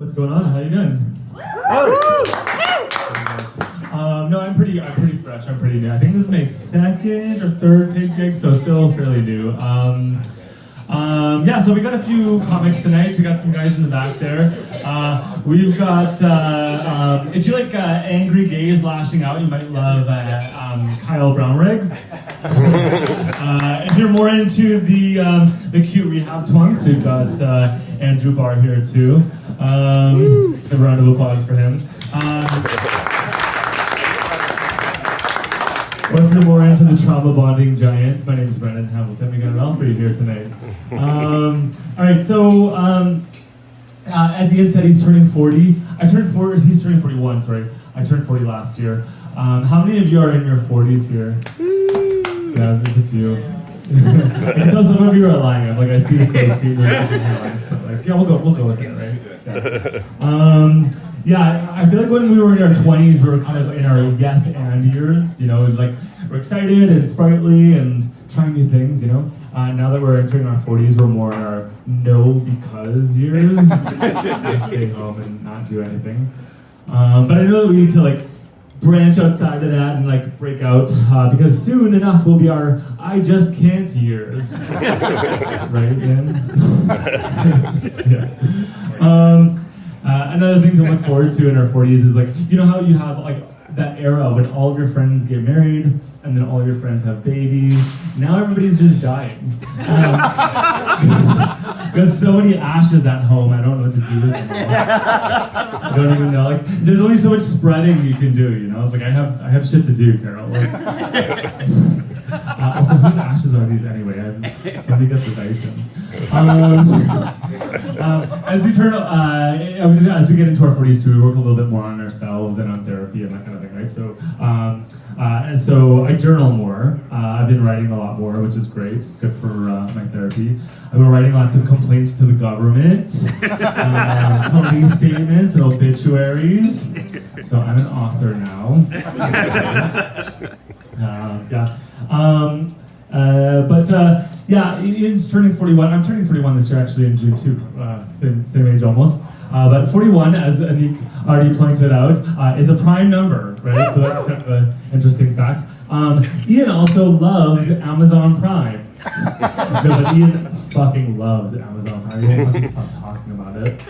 What's going on? How you doing? No, I'm pretty fresh. I'm pretty new. I think this is my second or third paid gig, so still fairly new. Yeah, so we got a few comics tonight. We got some guys in the back there. We've got, if you like angry gays lashing out, you might love Kyle Brownrigg. If you're more into the cute rehab twunks, we've got Andrew Barr here too. A round of applause for him. Or if you're more into the trauma bonding giants, my name is Brendan Hamilton. We got an all for you here tonight. All right, so as Ian said, he's turning 40. He's turning 41, sorry. I turned 40 last year. How many of you are in your 40s here? Yeah, there's a few. I can tell some of you are lying. I'm like, I see the close feet, there's something headlines, but like, yeah, we'll go with it, right? Yeah. Yeah, I feel like when we were in our 20s, we were kind of in our yes and years, you know, like we're excited and sprightly and trying new things, you know. Now that we're entering our 40s, we're more in our no because years. Stay home and not do anything. But I know that we need to like branch outside of that and like break out because soon enough will be our I just can't years. Right, Ian? Yeah. Another thing to look forward to in our 40s is like, you know how you have like that era when all of your friends get married and then all of your friends have babies. Now everybody's just dying. Got so many ashes at home, I don't know what to do with them all. I don't even know. Like, there's only so much spreading you can do, you know? Like, I have shit to do, Carol. Like, also, whose ashes are these anyway? Somebody get the Dyson. As we get into our 40s too, we work a little bit more on ourselves and on therapy and that kind of thing, right? So, and so I journal more. I've been writing a lot more, which is great. It's good for my therapy. I've been writing lots of complaints to the government, police statements and obituaries. So I'm an author now. Yeah. Ian's turning 41. I'm turning 41 this year, actually, in June too. Same age almost. But 41, as Anik already pointed out, is a prime number, right? So that's kind of an interesting fact. Ian also loves Amazon Prime. No, but Ian fucking loves Amazon Prime. He won't fucking stop talking about it.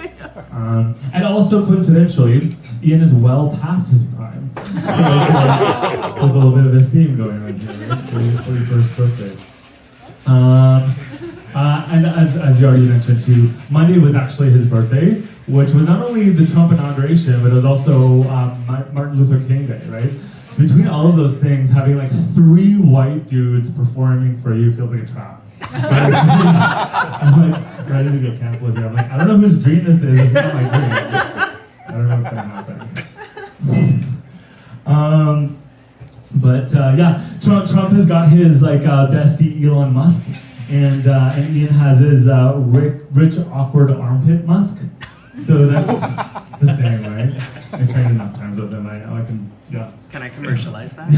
And also, coincidentally, Ian is well past his prime. So there's a little bit of a theme going on here, right? 41st birthday. And as you already mentioned too, Monday was actually his birthday, which was not only the Trump inauguration, but it was also Martin Luther King Day, right? So between all of those things, having like 3 white dudes performing for you feels like a trap. I'm like ready to get canceled here. I'm like, I don't know whose dream this is. It's not my dream. I don't know what's gonna happen. Yeah, Trump has got his like bestie Elon Musk, and Ian has his rich awkward armpit Musk. So that's the same, right? I trained enough times with him. I can, yeah. Can I commercialize that?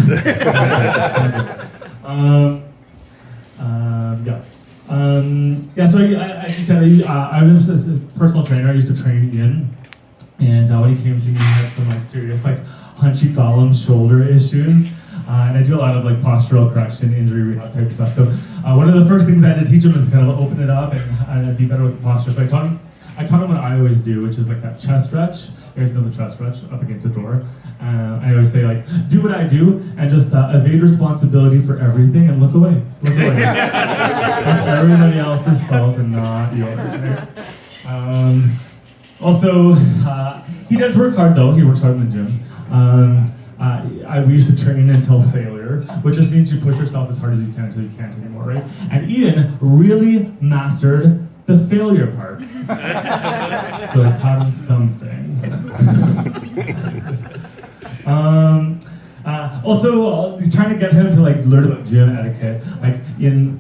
Yeah. So as you said, I was a personal trainer. I used to train Ian, and when he came to me, he had some like serious like hunchy column shoulder issues. And I do a lot of like postural correction, injury rehab type stuff. So one of the first things I had to teach him is kind of open it up and be better with the posture. So I taught him what I always do, which is like that chest stretch. You guys know the chest stretch up against the door. I always say like, do what I do and just evade responsibility for everything and look away. Look away. That's everybody else's fault and not yours. Right? Also, he does work hard though. He works hard in the gym. We used to train until failure, which just means you push yourself as hard as you can until you can't anymore, right? And Ian really mastered the failure part. So I taught him something. Also, trying to get him to like learn about gym etiquette, like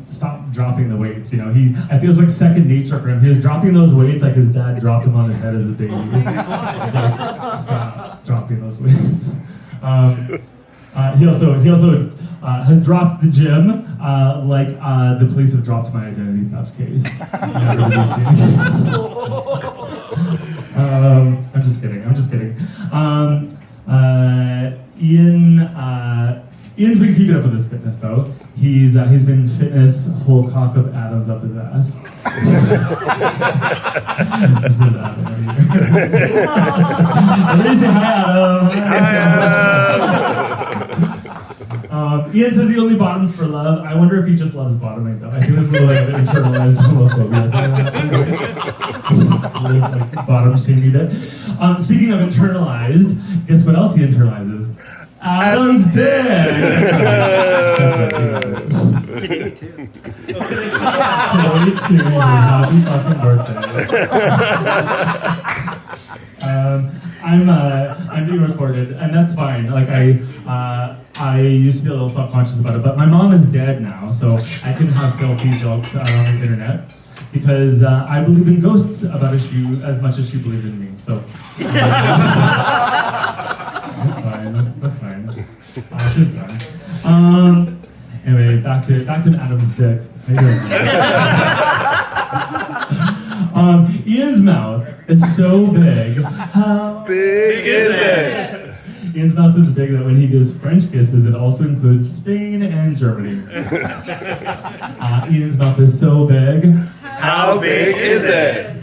stop dropping the weights. You know, I feel it's like second nature for him. He was dropping those weights like his dad dropped him on his head as a baby. It's like, stop dropping those weights. He also has dropped the gym like the police have dropped my identity theft case. Never to be seen. I'm just kidding. Ian's been keeping up with his fitness though. He's been fitness whole cock of Adam's up his ass. This is Adam. Everybody say hi, Adam. Ian says he only bottoms for love. I wonder if he just loves bottoming though. I think there's a little like internalized homophobia. Like bottom shaming bit. Speaking of internalized, guess what else he internalizes? Adam's dick! Today too. Today too. Happy fucking birthday. I'm being recorded, and that's fine. Like I used to be a little self-conscious about it, but my mom is dead now, so I can have filthy jokes out on the internet. Because I believe in ghosts about as much as she believed in me. So that's fine. She's gone. Anyway, back to Adam's dick. Ian's mouth is so big. How big is it? Ian's mouth is big that when he gives French kisses, it also includes Spain and Germany. Ian's mouth is so big. How big is it?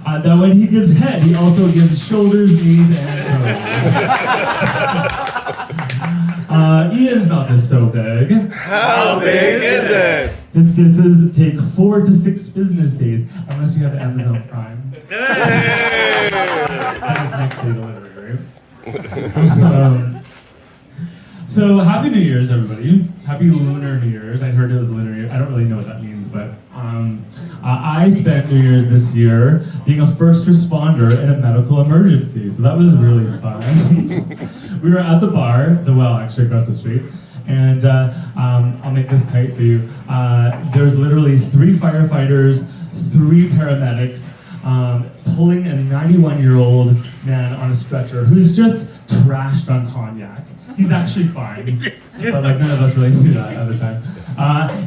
That when he gives head, he also gives shoulders, knees, and toes. Ian's mouth is so big. How big is it? His kisses take 4 to 6 business days, unless you have Amazon Prime. Hey! That is next day delivery, right? So happy New Year's, everybody. Happy Lunar New Year's. I heard it was Lunar Year. I don't really know what that means, but I spent New Year's this year being a first responder in a medical emergency. So that was really fun. We were at the bar, the well actually across the street, and I'll make this tight for you. There's literally 3 firefighters, 3 paramedics, pulling a 91-year-old man on a stretcher who's just trashed on cognac. He's actually fine, but like none of us really knew that at the time.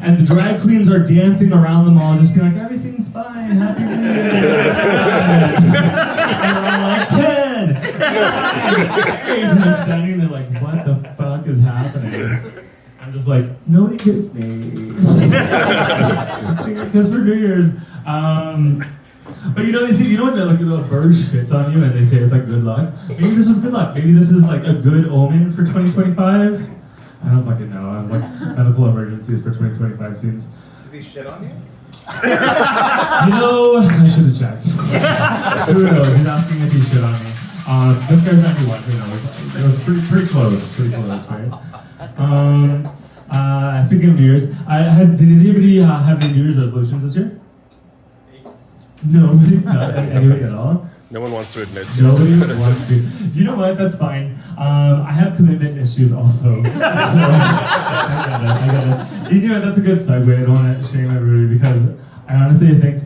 And the drag queens are dancing around them all, just being like, everything's fine, happy New Year. And I'm like, 10! And they're standing there like, what the fuck is happening? I'm just like, nobody kissed me. Kiss for New Year's. But you know, they say, you know when like a bird shits on you and they say it's like good luck? Maybe this is good luck. Maybe this is like a good omen for 2025. I don't fucking know. I'm like medical emergencies for 2025 scenes. Did he shit on you? You know, I should have checked. Who knows? He's asking if he shit on me. This guy's 91. Who knows? It was pretty close. Pretty close, right? Speaking of New Year's, did anybody have any New Year's resolutions this year? Nobody? Not anybody at all? No one wants to admit to Nobody wants to. You know what? That's fine. I have commitment issues also. So, I get it. You know, that's a good segue. I don't want to shame everybody because I honestly think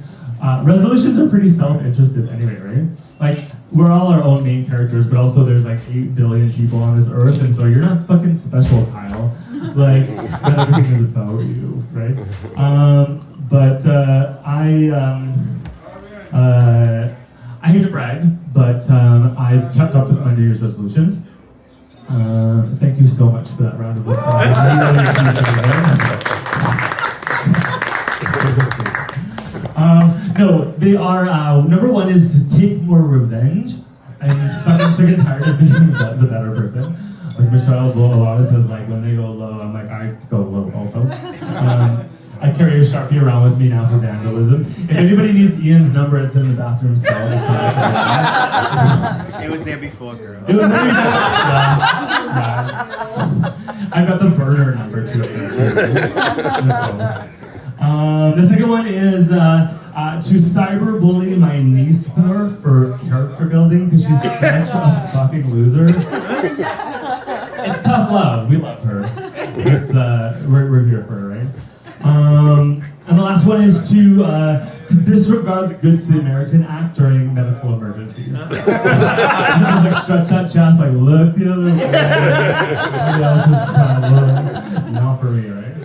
resolutions are pretty self-interested anyway, right? Like, we're all our own main characters, but also there's like 8 billion people on this earth, and so you're not fucking special, Kyle. Like, not everything is about you, right? I hate to brag, but I've kept up with my New Year's resolutions. Thank you so much for that round of applause. I really appreciate it. No, they are, number 1 is to take more revenge. I'm fucking sick and tired of being the better person. Like Michelle always says, like, when they go low, I'm like, I go low also. I carry a Sharpie around with me now for vandalism. If anybody needs Ian's number, it's in the bathroom stall. It was there before, girl. It was there before. Yeah. I got the burner number too. The second one is to cyberbully my niece more for character building because she's such a fucking loser. It's tough love. We love her. It's we're here for her, right? And the last one is to disregard the Good Samaritan Act during medical emergencies. Like stretch that chest, like look the other way. Everybody else is trying to look. Not for me, right?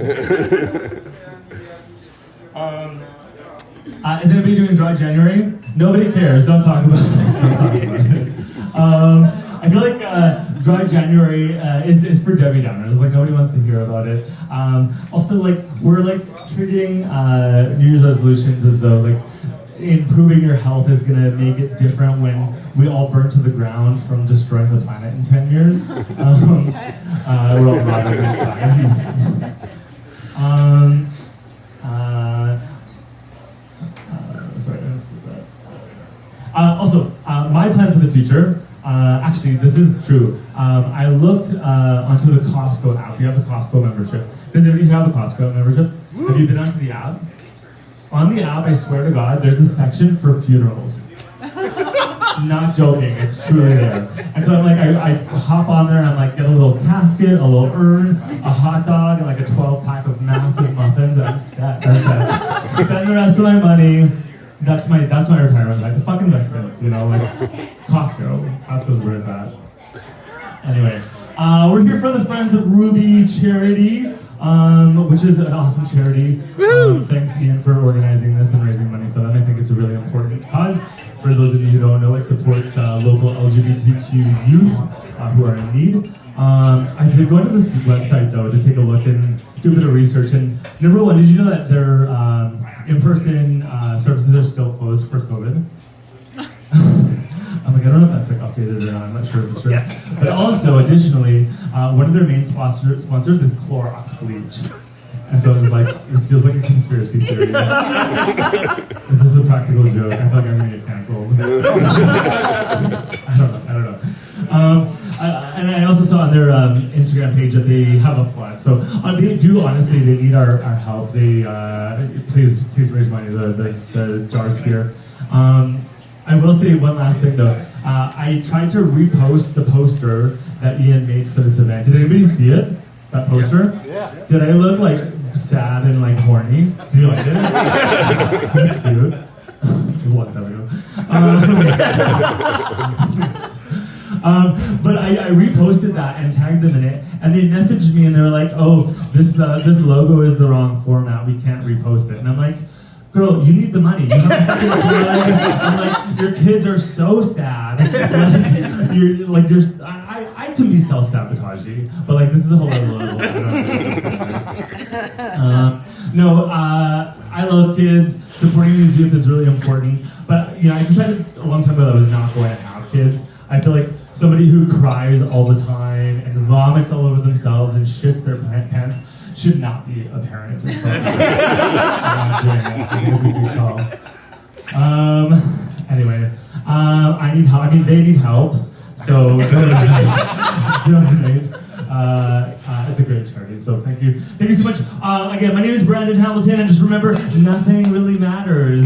Is anybody doing Dry January? Nobody cares. Don't talk about it. Don't talk about it. I feel like Dry January is for Debbie Downers. Like nobody wants to hear about it. Also, like we're like treating New Year's resolutions as though like improving your health is gonna make it different when we all burn to the ground from destroying the planet in 10 years. We're all rotting inside. Sorry, I missed that. Also, my plan for the future. Actually, this is true. I looked onto the Costco app. You have the Costco membership. Does anybody have a Costco membership? Have you been onto the app? On the app, I swear to God, there's a section for funerals. Not joking, it's truly there. And so I'm like, I hop on there and I'm like, get a little casket, a little urn, a hot dog, and like a 12-pack of massive muffins, and I'm set. That's it. Spend the rest of my money. That's my retirement, like the fucking investments, you know, like Costco's where it's at. Anyway, we're here for the Friends of Ruby charity, which is an awesome charity. Thanks, Ian, for organizing this and raising money for them. I think it's a really important cause. For those of you who don't know, it supports local LGBTQ youth who are in need. I did go into this website though to take a look and do a bit of research. And number one, did you know that their in-person services are still closed for COVID? I'm like, I don't know if that's like updated or not. I'm not sure if it's true. Yeah. But also, additionally, one of their main sponsors is Clorox bleach. And so I was like, this feels like a conspiracy theory. Is this a practical joke? I feel like I'm gonna get canceled. I don't know. And I also saw on their Instagram page that they have a flood. So they do honestly, they need our help. They please raise money. The jars here. I will say one last thing though. I tried to repost the poster that Ian made for this event. Did anybody see it? That poster? Yeah. Did I look like sad and like horny? Did you like it? Cute. It was a long time ago. But I reposted that and tagged them in it, and they messaged me and they were like, "Oh, this logo is the wrong format. We can't repost it." And I'm like, "Girl, you need the money. You have a fucking swag." I'm like, "Your kids are so sad. I can be self-sabotaging, but like this is a whole other level." I love kids. Supporting these youth is really important. But you know, I decided a long time ago that I was not going to have kids. I feel like somebody who cries all the time and vomits all over themselves and shits their pants should not be a parent. And so I'm not doing it. I think it's a good call. Anyway, I need help. I mean, they need help. So donate. It's a great charity. So thank you so much. Again, my name is Brandon Hamilton, and just remember, nothing really matters.